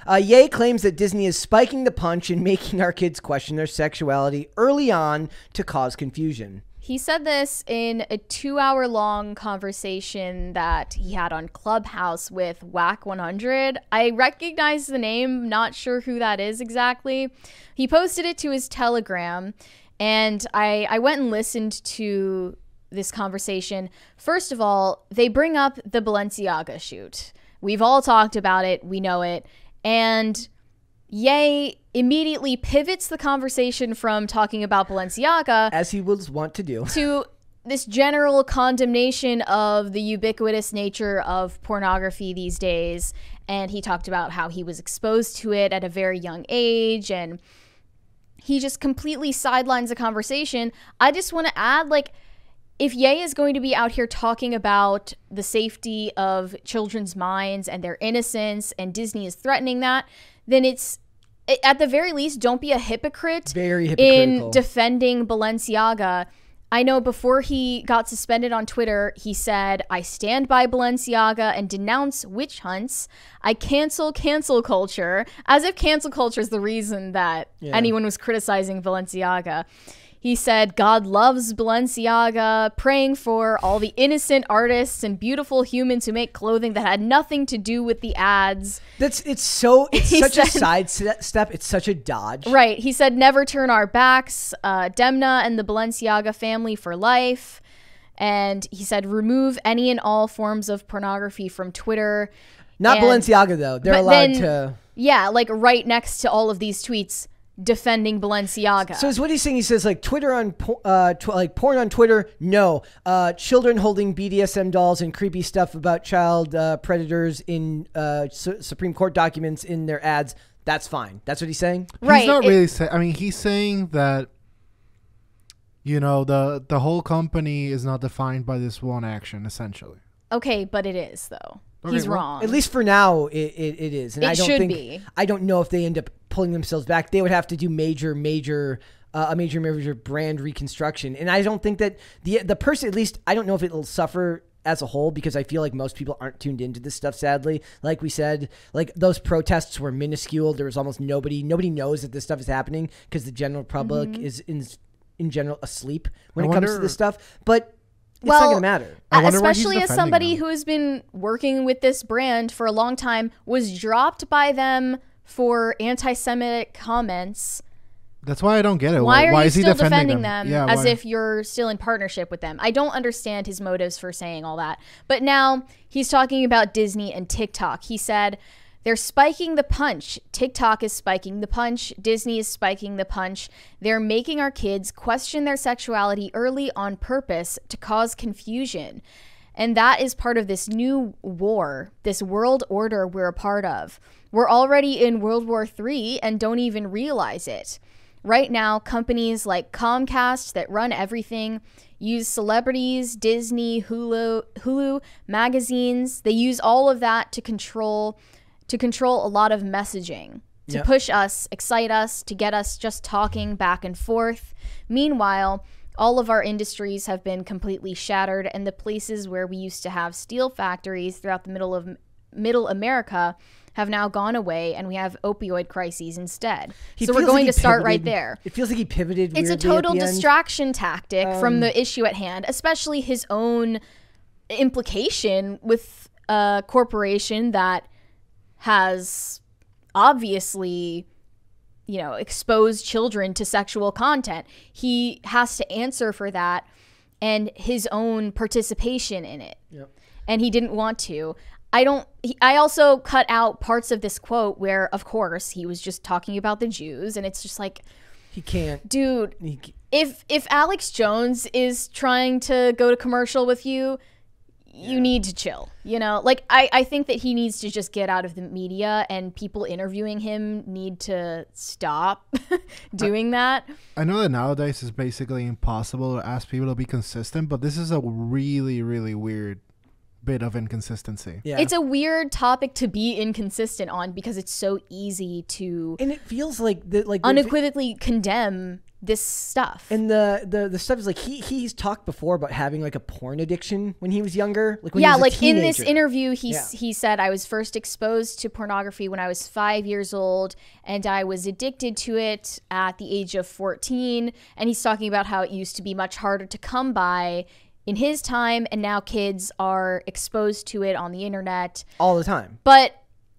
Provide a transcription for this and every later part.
Ye claims that Disney is spiking the punch and making our kids question their sexuality early on to cause confusion. He said this in a 2-hour-long conversation that he had on Clubhouse with Whack 100. I recognize the name, not sure who that is exactly. He posted it to his Telegram, and I went and listened to this conversation. First of all, they bring up the Balenciaga shoot. We've all talked about it. We know it. And Ye immediately pivots the conversation from talking about Balenciaga, as he would want to do, to this general condemnation of the ubiquitous nature of pornography these days. And he talked about how he was exposed to it at a very young age, and he just completely sidelines the conversation. I just want to add, like, if Ye is going to be out here talking about the safety of children's minds and their innocence, and Disney is threatening that, then it's, at the very least, don't be a hypocrite in defending Balenciaga. I know before he got suspended on Twitter, he said, "I stand by Balenciaga and denounce witch hunts. I cancel culture," as if cancel culture is the reason that anyone was criticizing Balenciaga. He said, "God loves Balenciaga, praying for all the innocent artists and beautiful humans who make clothing that had nothing to do with the ads." It's such a sidestep. It's such a dodge. Right. He said, "Never turn our backs. Demna and the Balenciaga family for life." And he said, "Remove any and all forms of pornography from Twitter." Not Balenciaga, though. They're allowed to. Yeah, like right next to all of these tweets defending Balenciaga. So is what he's saying. He says, like, Twitter on like porn on Twitter, no. Children holding BDSM dolls and creepy stuff about child predators in Supreme Court documents in their ads, that's fine. That's what he's saying. Right. He's not really saying. I mean, he's saying that, you know, the whole company is not defined by this one action, essentially. Okay, but it is, though. Okay, He's wrong. At least for now, it is. And It I don't should think, be. I don't know if they end up pulling themselves back. They would have to do a major brand reconstruction. And I don't think that the person, at least, I don't know if it'll suffer as a whole, because I feel like most people aren't tuned into this stuff, sadly. Like we said, like, those protests were minuscule. There was almost nobody knows that this stuff is happening because the general public is in general asleep when it comes to this stuff. But it's not going to matter. Especially as somebody who has been working with this brand for a long time, was dropped by them for anti-Semitic comments. That's why I don't get it. Why are you is he still defending them Yeah, as if you're still in partnership with them? I don't understand his motives for saying all that. But now he's talking about Disney and TikTok. He said, "They're spiking the punch. TikTok is spiking the punch. Disney is spiking the punch. They're making our kids question their sexuality early on purpose to cause confusion. And that is part of this new war, this world order we're a part of. We're already in World War III and don't even realize it. Right now, companies like Comcast that run everything use celebrities, Disney, Hulu, magazines. They use all of that to control a lot of messaging, to push us, excite us, to get us just talking back and forth. Meanwhile, all of our industries have been completely shattered, and the places where we used to have steel factories throughout the middle America have now gone away, and we have opioid crises instead." So we're going to start right there. It feels like he pivoted. It's a total distraction tactic from the issue at hand, especially his own implication with a corporation that has obviously, you know, exposed children to sexual content. He has to answer for that and his own participation in it. Yep. And he didn't want to. I also cut out parts of this quote where, of course, he was just talking about the Jews, and it's just like, he can't. Dude, if Alex Jones is trying to go to commercial with you, you need to chill, you know? Like, I think that he needs to just get out of the media, and people interviewing him need to stop doing that. I know that nowadays it's basically impossible to ask people to be consistent, but this is a really, really weird bit of inconsistency. Yeah. It's a weird topic to be inconsistent on because it's so easy to, and it feels like unequivocally condemn this stuff. And the stuff is like he's talked before about having like a porn addiction when he was younger. Like when yeah, he was a like in this teenager. interview, he said, I was first exposed to pornography when I was 5 years old, and I was addicted to it at the age of 14. And he's talking about how it used to be much harder to come by in his time, and now kids are exposed to it on the internet all the time. But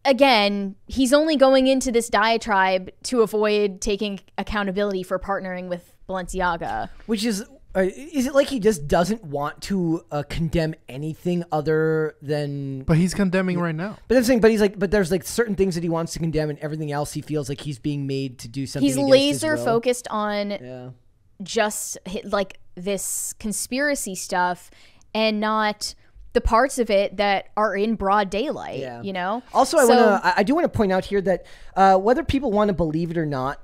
again, he's only going into this diatribe to avoid taking accountability for partnering with Balenciaga. Which is it like he just doesn't want to condemn anything other than? But he's condemning right now. But I'm saying, but there's like certain things that he wants to condemn, and everything else he feels like he's being made to do something. He's against laser his will. focused on just like this conspiracy stuff, and not the parts of it that are in broad daylight. Yeah. You know. Also, I do want to point out here that whether people want to believe it or not,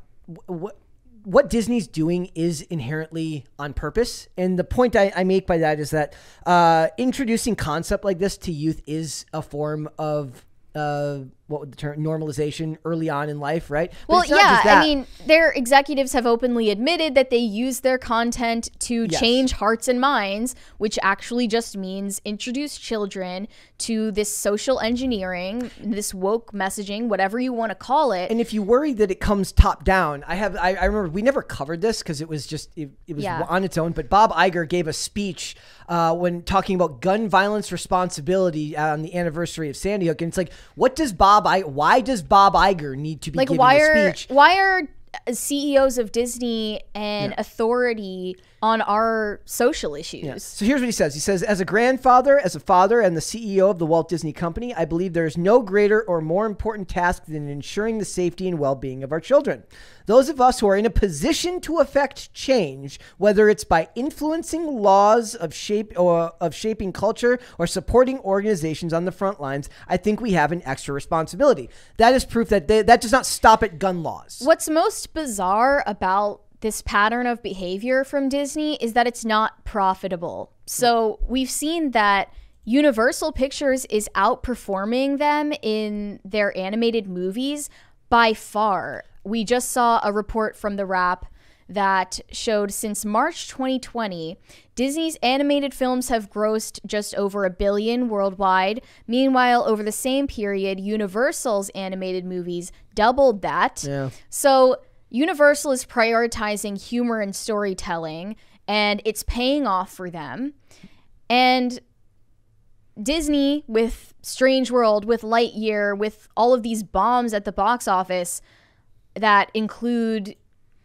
what Disney's doing is inherently on purpose. And the point I make by that is that introducing concept like this to youth is a form of what would the term, normalization early on in life, right? But Well, it's not yeah, just that. I mean, their executives have openly admitted that they use their content to change hearts and minds, which actually just means introduce children to this social engineering, this woke messaging, whatever you want to call it. And if you worry that it comes top down, I remember we never covered this because it was just it was on its own. But Bob Iger gave a speech when talking about gun violence responsibility on the anniversary of Sandy Hook, and it's like, why does Bob Iger need to be giving a speech? Why are CEOs of Disney and authority on our social issues? Yeah. So here's what he says. He says, as a grandfather, as a father, and the CEO of the Walt Disney Company, I believe there is no greater or more important task than ensuring the safety and well-being of our children. Those of us who are in a position to affect change, whether it's by influencing laws of shaping culture or supporting organizations on the front lines, I think we have an extra responsibility. That is proof that that does not stop at gun laws. What's most bizarre about this pattern of behavior from Disney is that it's not profitable. So we've seen that Universal Pictures is outperforming them in their animated movies by far. We just saw a report from The Wrap that showed since March 2020, Disney's animated films have grossed just over $1 billion worldwide. Meanwhile, over the same period, Universal's animated movies doubled that. Yeah. So Universal is prioritizing humor and storytelling, and it's paying off for them. And Disney, with Strange World, with Lightyear, with all of these bombs at the box office that include,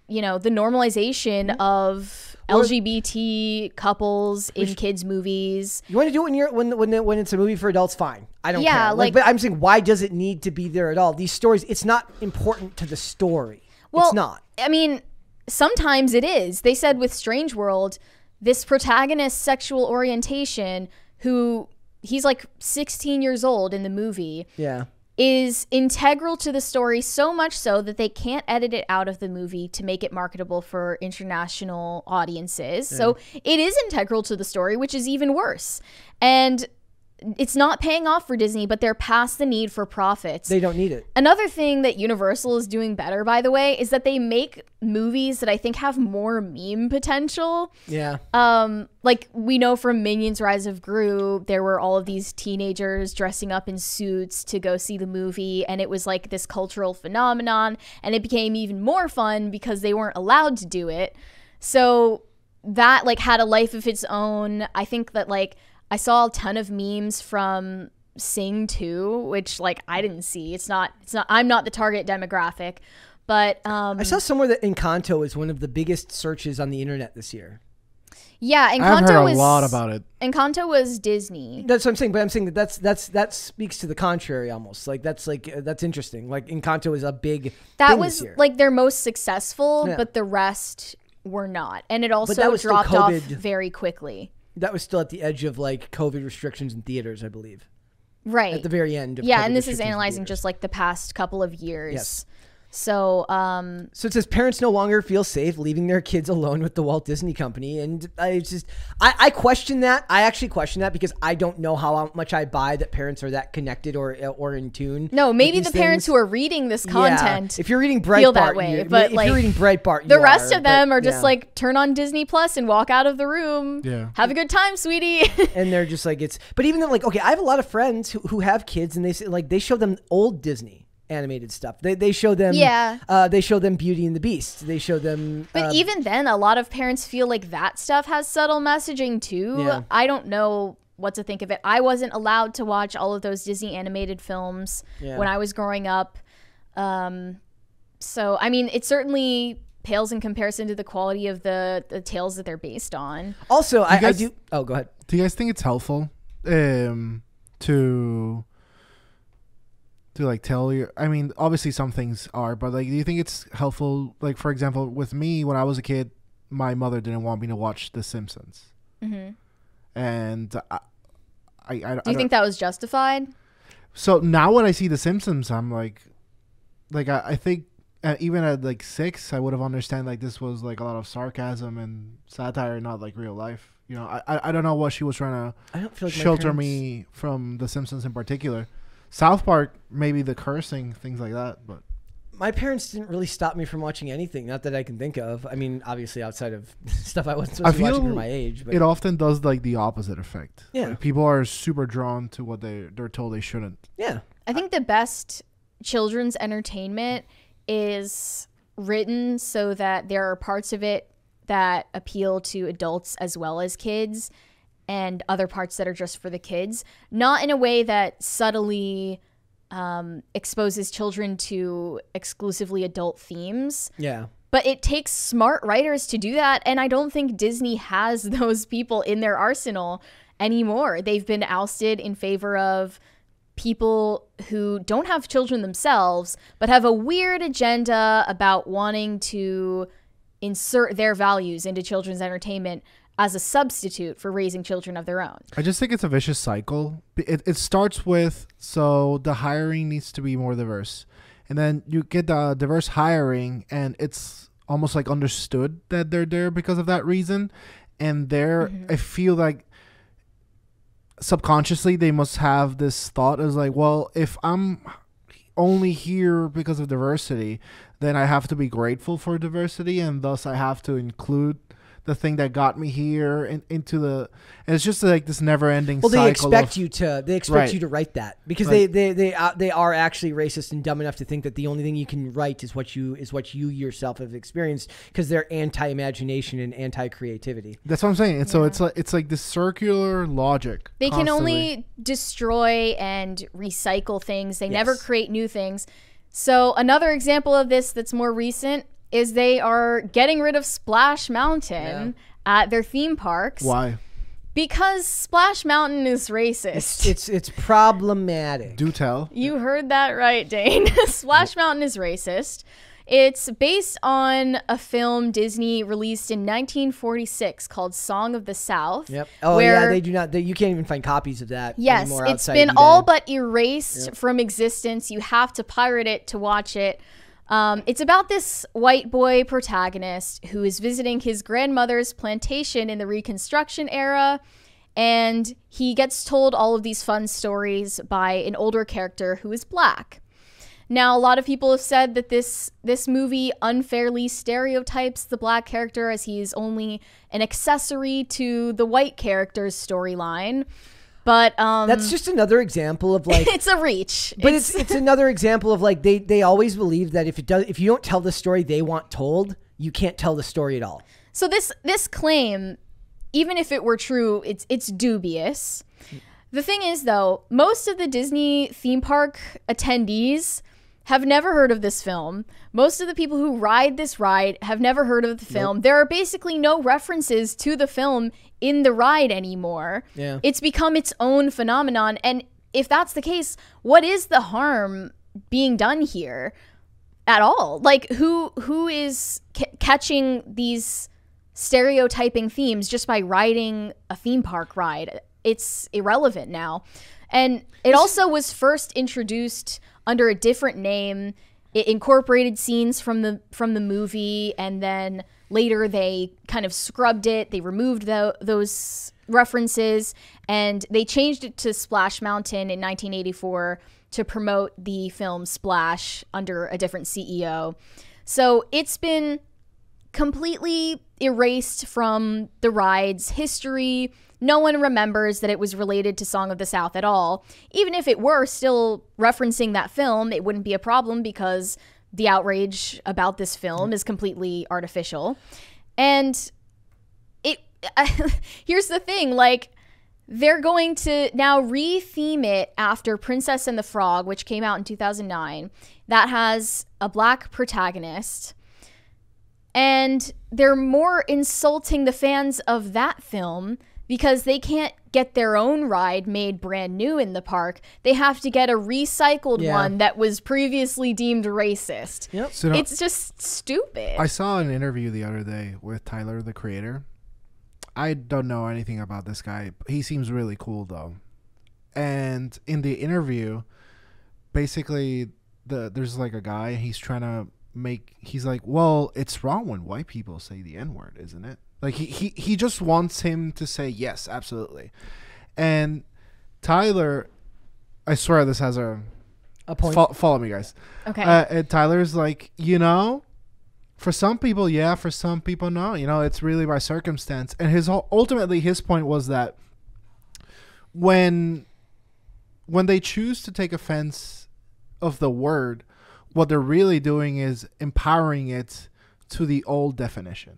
the normalization of LGBT couples in kids' movies. You want to do it when it's a movie for adults, fine. I don't Yeah, care. like- But I'm saying, why does it need to be there at all? These stories, it's not important to the story. Well, it's not. I mean, sometimes it is. They said with Strange World, this protagonist's sexual orientation, who he's like 16 years old in the movie, Yeah. is integral to the story, so much so that they can't edit it out of the movie to make it marketable for international audiences. Yeah. So it is integral to the story, which is even worse. And it's not paying off for Disney, but they're past the need for profits. They don't need it. Another thing that Universal is doing better, by the way, is that they make movies that I think have more meme potential. Yeah. Like we know from Minions Rise of Gru, there were all of these teenagers dressing up in suits to go see the movie, and it was like this cultural phenomenon, and it became even more fun because they weren't allowed to do it. So that like had a life of its own. I think that like I saw a ton of memes from Sing 2, which like I didn't see. It's not I'm not the target demographic, but I saw somewhere that Encanto is one of the biggest searches on the internet this year. Yeah, Encanto I've heard a lot about it. Encanto was Disney. That's what I'm saying, but I'm saying that speaks to the contrary almost. Like that's interesting. Like Encanto is a big That thing was this year. like their most successful, Yeah. but the rest were not. And it that also was still dropped off COVID. very quickly. That was still at the edge of like COVID restrictions in theaters, I believe. Right. At the very end of Yeah, COVID and this is restrictions in analyzing theaters. just like the past couple of years. Yes. So, So it says parents no longer feel safe leaving their kids alone with the Walt Disney Company, and I question that. I actually question that because I don't know how much I buy that parents are that connected or in tune. No, maybe with the these parents things. who are reading this content, If you're reading Breitbart, feel that way. But if you're reading Breitbart, the rest of them are just yeah. like, turn on Disney Plus and walk out of the room. Yeah. Have a good time, sweetie. And they're just like but even then, like, okay, I have a lot of friends who have kids, and they say, like, they show them old Disney animated stuff. They show them they show them Beauty and the Beast. They show them But even then, a lot of parents feel like that stuff has subtle messaging too. Yeah. I don't know what to think of it. I wasn't allowed to watch all of those Disney animated films when I was growing up. So, I mean, it certainly pales in comparison to the quality of the tales that they're based on. Also, I do. Oh, go ahead. Do you guys think it's helpful to like tell your, I mean, obviously some things are, but like, do you think it's helpful? Like, for example, with me, when I was a kid, my mother didn't want me to watch The Simpsons. Mm-hmm. And I do you think that was justified? So now when I see The Simpsons, I'm like I think even at like 6, I would have understand like this was like a lot of sarcasm and satire, not like real life. You know, I don't know what she was trying to I don't feel like shelter me from The Simpsons in particular. South Park, maybe the cursing, things like that, but my parents didn't really stop me from watching anything, not that I can think of. I mean, obviously outside of stuff I wasn't supposed to be watching for my age. But it often does like the opposite effect. Yeah. Like, people are super drawn to what they're told they shouldn't. Yeah. I think the best children's entertainment is written so that there are parts of it that appeal to adults as well as kids, and other parts that are just for the kids, not in a way that subtly exposes children to exclusively adult themes. Yeah. But it takes smart writers to do that, and I don't think Disney has those people in their arsenal anymore. They've been ousted in favor of people who don't have children themselves, but have a weird agenda about wanting to insert their values into children's entertainment as a substitute for raising children of their own. I just think it's a vicious cycle. It starts with, so the hiring needs to be more diverse. And then you get the diverse hiring, and it's almost like understood that they're there because of that reason. And I feel like subconsciously they must have this thought as like, well, if I'm only here because of diversity, then I have to be grateful for diversity, and thus I have to include the thing that got me here into the, and it's just like this never-ending cycle. Well, they expect you to write that because Right. they are actually racist and dumb enough to think that the only thing you can write is what you yourself have experienced, because they're anti-imagination and anti-creativity. That's what I'm saying. And so it's like this circular logic. They can constantly. only destroy and recycle things. They never Yes. create new things. So another example of this that's more recent is they are getting rid of Splash Mountain at their theme parks. Why? Because Splash Mountain is racist. It's problematic. Do tell. You heard that right, Dane. Splash Mountain is racist. It's based on a film Disney released in 1946 called Song of the South. Yep. Oh where, yeah, they do not. You can't even find copies of that. Yes, anymore it's outside been eBay. all but erased from existence. You have to pirate it to watch it. It's about this white boy protagonist who is visiting his grandmother's plantation in the Reconstruction era, and he gets told all of these fun stories by an older character who is black. Now, a lot of people have said that this movie unfairly stereotypes the black character as he is only an accessory to the white character's storyline. But that's just another example of like it's a reach. But it's another example of like they always believe that if you don't tell the story they want told, you can't tell the story at all. So this claim, even if it were true, it's dubious. The thing is, though, most of the Disney theme park attendees have never heard of this film. Most of the people who ride this ride have never heard of the film. There are basically no references to the film in the ride anymore. Yeah. It's become its own phenomenon. And if that's the case, what is the harm being done here at all? Like, who is catching these stereotyping themes just by riding a theme park ride? It's irrelevant now. And it also was first introduced under a different name it incorporated scenes from the movie, and then later they kind of scrubbed it. They removed those references, and they changed it to Splash Mountain in 1984 to promote the film Splash under a different CEO. So it's been completely erased from the ride's history. No one remembers that it was related to Song of the South at all. Even if it were still referencing that film, it wouldn't be a problem because the outrage about this film is completely artificial. And here's the thing, like, they're going to now re-theme it after Princess and the Frog, which came out in 2009. That has a black protagonist. And they're more insulting the fans of that film because they can't get their own ride made brand new in the park. They have to get a recycled one that was previously deemed racist. Yep. So it's just stupid. I saw an interview the other day with Tyler, the creator. I don't know anything about this guy. He seems really cool, though. And in the interview, basically, there's like a guy. He's trying to he's like, well, it's wrong when white people say the N-word, isn't it? Like, he just wants him to say yes, absolutely. And Tyler, I swear this has a point. Follow me, guys. Okay. And Tyler's like, for some people, yeah. For some people, no. It's really by circumstance. And ultimately his point was that when they choose to take offense of the word, what they're really doing is empowering it to the old definition,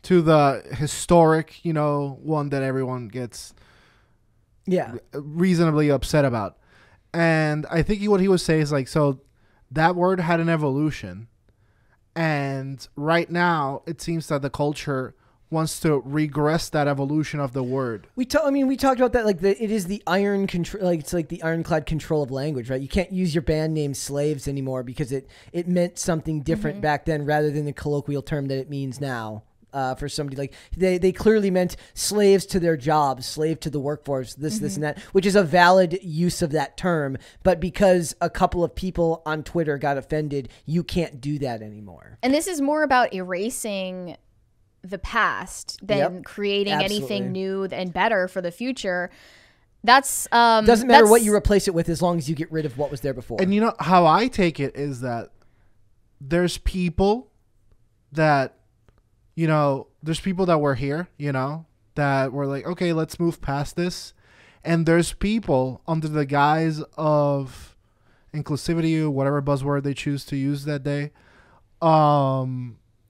to the historic, one that everyone gets reasonably upset about. And I think what he was saying is like, so that word had an evolution. And right now, it seems that the culture wants to regress that evolution of the word. We talked about that. Like it is the iron control. Like it's like the ironclad control of language, right? You can't use your band name "Slaves" anymore because it meant something different back then, rather than the colloquial term that it means now. For somebody like they clearly meant slaves to their jobs, slave to the workforce, this and that, which is a valid use of that term. But because a couple of people on Twitter got offended, you can't do that anymore. And this is more about erasing the past than creating anything new and better for the future. That's doesn't matter what you replace it with as long as you get rid of what was there before. And how I take it is that there's people that were here, that were like, okay, let's move past this. And there's people under the guise of inclusivity, whatever buzzword they choose to use that day.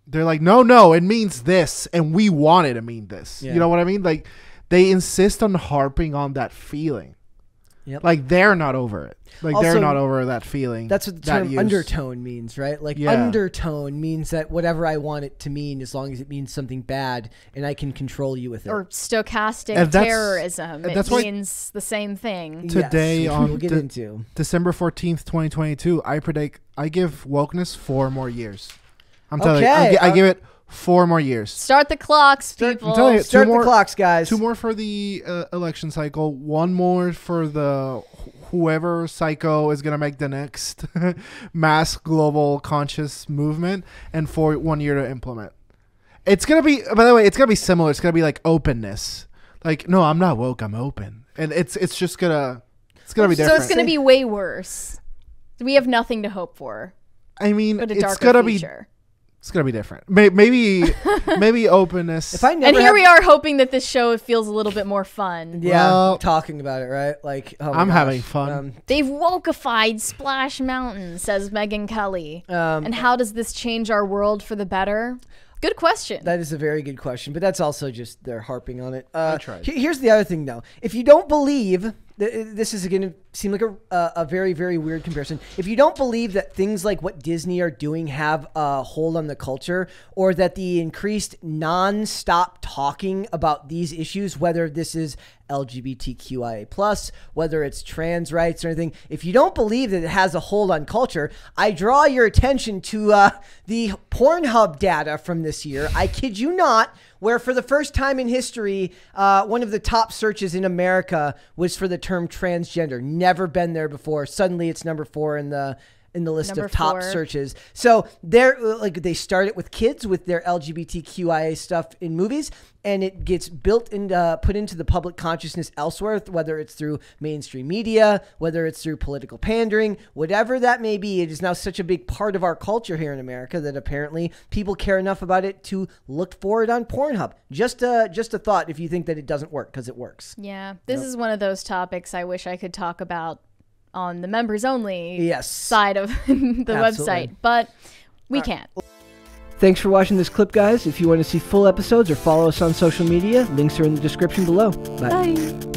They're like, no, it means this, and we want it to mean this. Yeah. You know what I mean? Like, they insist on harping on that feeling. Yep. Like, they're not over it. Like, also, they're not over that feeling. That's what the term undertone means, right? Like, undertone means that whatever I want it to mean, as long as it means something bad, and I can control you with it. Or stochastic terrorism. It means the same thing. Today, on we'll get into December 14th, 2022, I give wokeness 4 more years. I'm telling you, I give it 4 more years. Start the clocks, people. I'm telling you, Start the clocks, guys. 2 more for the election cycle. 1 more for the whoever psycho is going to make the next mass global conscious movement. And for 1 year to implement. It's going to be, by the way, it's going to be similar. It's going to be like openness. Like, no, I'm not woke. I'm open. And it's just going to, it's going to be different. So it's going to be way worse. We have nothing to hope for. I mean, it's going to be... It's gonna be different. Maybe openness. And here we are hoping that this show feels a little bit more fun. Yeah, talking about it, right? Like, I'm having fun. They've wokeified Splash Mountain, says Megan Kelly. And how does this change our world for the better? Good question. That is a very good question, but that's also just they're harping on it. I tried. Here's the other thing, though. If you don't believe, this is going to seem like a very, very weird comparison. If you don't believe that things like what Disney are doing have a hold on the culture, or that the increased non-stop talking about these issues, whether this is LGBTQIA+, whether it's trans rights or anything, if you don't believe that it has a hold on culture, I draw your attention to the Pornhub data from this year. I kid you not, where for the first time in history, one of the top searches in America was for the term transgender. Never been there before. Suddenly it's number 4 in the in the list Number of top 4. searches. So they're like, they start it with kids with their LGBTQIA stuff in movies, and it gets built into, put into the public consciousness elsewhere, whether it's through mainstream media, whether it's through political pandering, whatever that may be. It is now such a big part of our culture here in America that apparently people care enough about it to look for it on Pornhub. Just a thought if you think that it doesn't work, because it works. Yeah, this is one of those topics I wish I could talk about on the members only side of the website, but we can't. Thanks for watching this clip, guys. If you want to see full episodes or follow us on social media, links are in the description below. Bye. Bye.